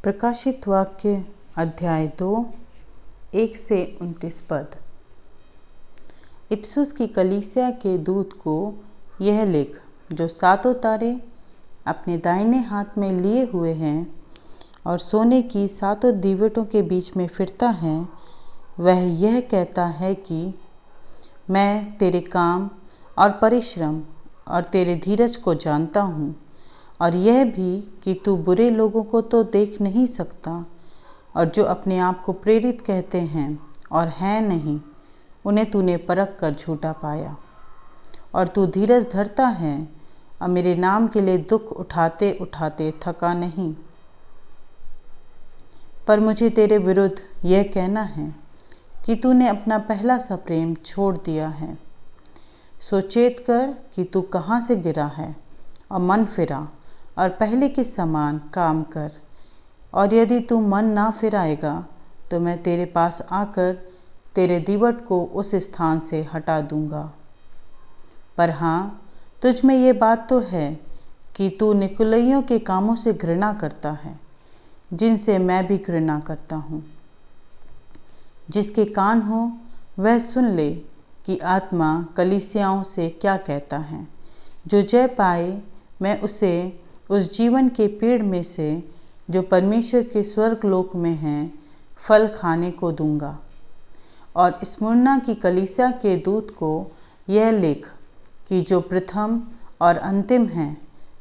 प्रकाशित वाक्य अध्याय 2 1 से 29 पद। इफिसुस की कलीसिया के दूत को यह लिख, जो सातों तारे अपने दाहिने हाथ में लिए हुए हैं और सोने की सातों दीवटों के बीच में फिरता है, वह यह कहता है कि मैं तेरे काम और परिश्रम और तेरे धीरज को जानता हूँ, और यह भी कि तू बुरे लोगों को तो देख नहीं सकता, और जो अपने आप को प्रेरित कहते हैं और हैं नहीं, उन्हें तूने परख कर झूठा पाया। और तू धीरज धरता है और मेरे नाम के लिए दुख उठाते उठाते थका नहीं। पर मुझे तेरे विरुद्ध यह कहना है कि तूने अपना पहला सा प्रेम छोड़ दिया है। सो चेत कर कि तू कहाँ से गिरा है और मन फिरा और पहले के समान काम कर। और यदि तू मन ना फिराएगा तो मैं तेरे पास आकर तेरे दीवट को उस स्थान से हटा दूंगा। पर हाँ, तुझ में ये बात तो है कि तू निकुलइयों के कामों से घृणा करता है, जिनसे मैं भी घृणा करता हूँ। जिसके कान हो वह सुन ले कि आत्मा कलीसियाओं से क्या कहता है। जो जय पाए, मैं उसे उस जीवन के पेड़ में से जो परमेश्वर के स्वर्ग लोक में है फल खाने को दूंगा। और स्मुरना की कलीसिया के दूत को यह लिख कि जो प्रथम और अंतिम है,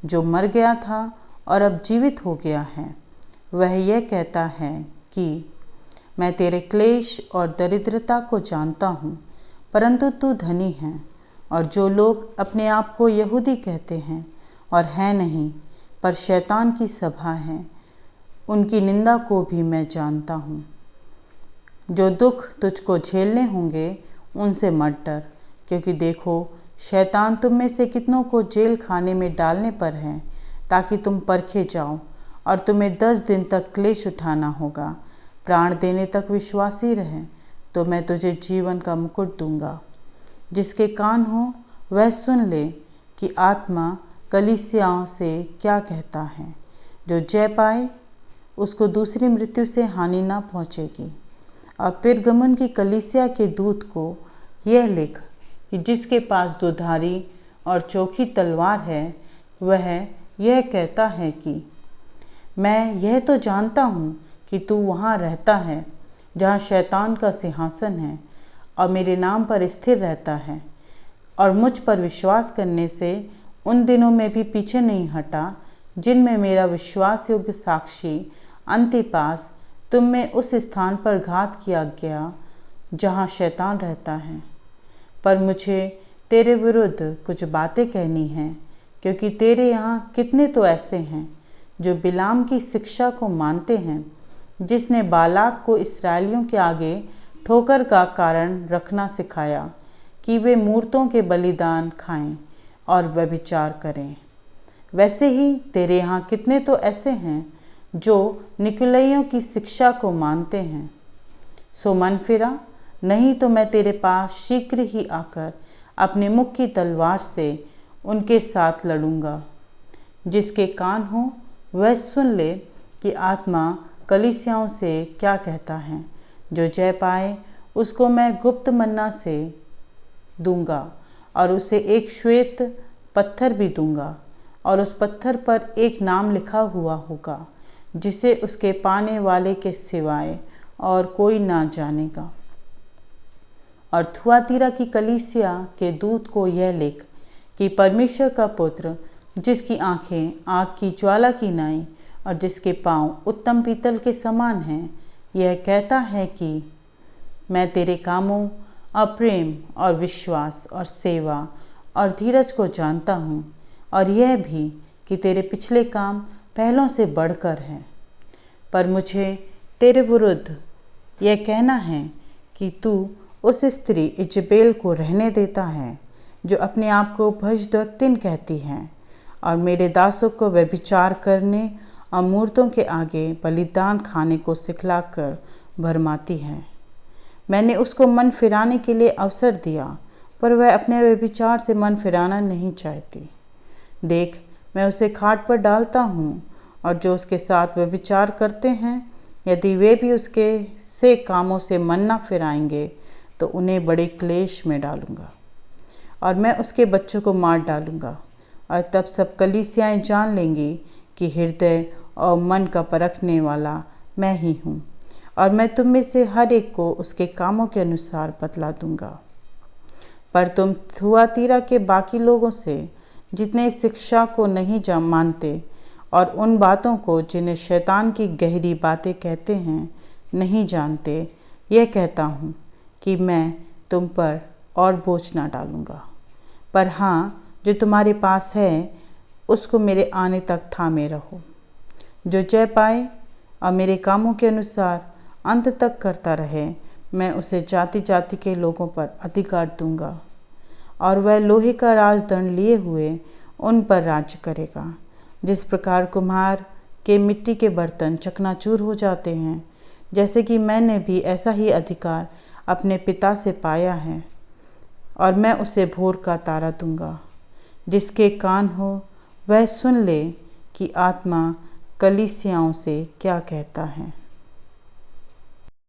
जो मर गया था और अब जीवित हो गया है, वह यह कहता है कि मैं तेरे क्लेश और दरिद्रता को जानता हूँ, परंतु तू धनी है, और जो लोग अपने आप को यहूदी कहते हैं और हैं नहीं, पर शैतान की सभा है, उनकी निंदा को भी मैं जानता हूँ। जो दुख तुझको झेलने होंगे उनसे मत डर, क्योंकि देखो, शैतान तुम में से कितनों को जेल खाने में डालने पर है, ताकि तुम परखे जाओ, और तुम्हें 10 दिन तक क्लेश उठाना होगा। प्राण देने तक विश्वासी रहे तो मैं तुझे जीवन का मुकुट दूंगा। जिसके कान हो वह सुन ले कि आत्मा कलीसियाओं से क्या कहता है। जो जय पाए उसको दूसरी मृत्यु से हानि ना पहुँचेगी। और पिरगमुन की कलीसिया के दूत को यह लिख कि जिसके पास दुधारी और चोखी तलवार है, वह यह कहता है कि मैं यह तो जानता हूँ कि तू वहाँ रहता है जहाँ शैतान का सिंहासन है, और मेरे नाम पर स्थिर रहता है, और मुझ पर विश्वास करने से उन दिनों में भी पीछे नहीं हटा, जिनमें मेरा विश्वास योग्य साक्षी अंतिपास तुम में उस स्थान पर घात किया गया जहाँ शैतान रहता है। पर मुझे तेरे विरुद्ध कुछ बातें कहनी हैं, क्योंकि तेरे यहाँ कितने तो ऐसे हैं जो बिलाम की शिक्षा को मानते हैं, जिसने बालाक को इस्राएलियों के आगे ठोकर का कारण रखना सिखाया कि वे मूर्तों के बलिदान खाएं और व्यभिचार करें। वैसे ही तेरे यहाँ कितने तो ऐसे हैं जो निकुलइयों की शिक्षा को मानते हैं। सो मन फिरा, नहीं तो मैं तेरे पास शीघ्र ही आकर अपने मुख की तलवार से उनके साथ लड़ूंगा। जिसके कान हो वह सुन ले कि आत्मा कलीसियाओं से क्या कहता है। जो जय पाए उसको मैं गुप्त मन्ना से दूंगा, और उसे एक श्वेत पत्थर भी दूंगा, और उस पत्थर पर एक नाम लिखा हुआ होगा, जिसे उसके पाने वाले के सिवाय और कोई ना जानेगा। और थुआतीरा की कलीसिया के दूत को यह लिख कि परमेश्वर का पुत्र, जिसकी आँखें आग की ज्वाला की नाई और जिसके पाँव उत्तम पीतल के समान हैं, यह कहता है कि मैं तेरे कामों और प्रेम और विश्वास और सेवा और धीरज को जानता हूँ, और यह भी कि तेरे पिछले काम पहलों से बढ़कर हैं। पर मुझे तेरे विरुद्ध यह कहना है कि तू उस स्त्री इजबेल को रहने देता है, जो अपने आप को भजदत्तिन कहती है, और मेरे दासों को व्यभिचार करने और मूर्तों के आगे बलिदान खाने को सिखलाकर भरमाती है। मैंने उसको मन फिराने के लिए अवसर दिया, पर वह अपने व्यभिचार से मन फिराना नहीं चाहती। देख, मैं उसे खाट पर डालता हूँ और जो उसके साथ व्यभिचार करते हैं, यदि वे भी उसके से कामों से मन न फिराएंगे तो उन्हें बड़े क्लेश में डालूंगा और मैं उसके बच्चों को मार डालूंगा। और तब सब कलीसियाएं जान लेंगी कि हृदय और मन का परखने वाला मैं ही हूँ, और मैं तुम में से हर एक को उसके कामों के अनुसार बतला दूंगा। पर तुम थुआतीरा के बाकी लोगों से, जितने इस शिक्षा को नहीं मानते और उन बातों को जिन्हें शैतान की गहरी बातें कहते हैं नहीं जानते, यह कहता हूँ कि मैं तुम पर और बोझ ना डालूँगा। पर हाँ, जो तुम्हारे पास है उसको मेरे आने तक थामे रहो। जो जय पाए और मेरे कामों के अनुसार अंत तक करता रहे, मैं उसे जाति जाति के लोगों पर अधिकार दूंगा, और वह लोहे का राजदंड लिए हुए उन पर राज्य करेगा। जिस प्रकार कुम्हार के मिट्टी के बर्तन चकनाचूर हो जाते हैं, जैसे कि मैंने भी ऐसा ही अधिकार अपने पिता से पाया है, और मैं उसे भोर का तारा दूंगा। जिसके कान हो वह सुन ले कि आत्मा कलीसियाओं से क्या कहता है।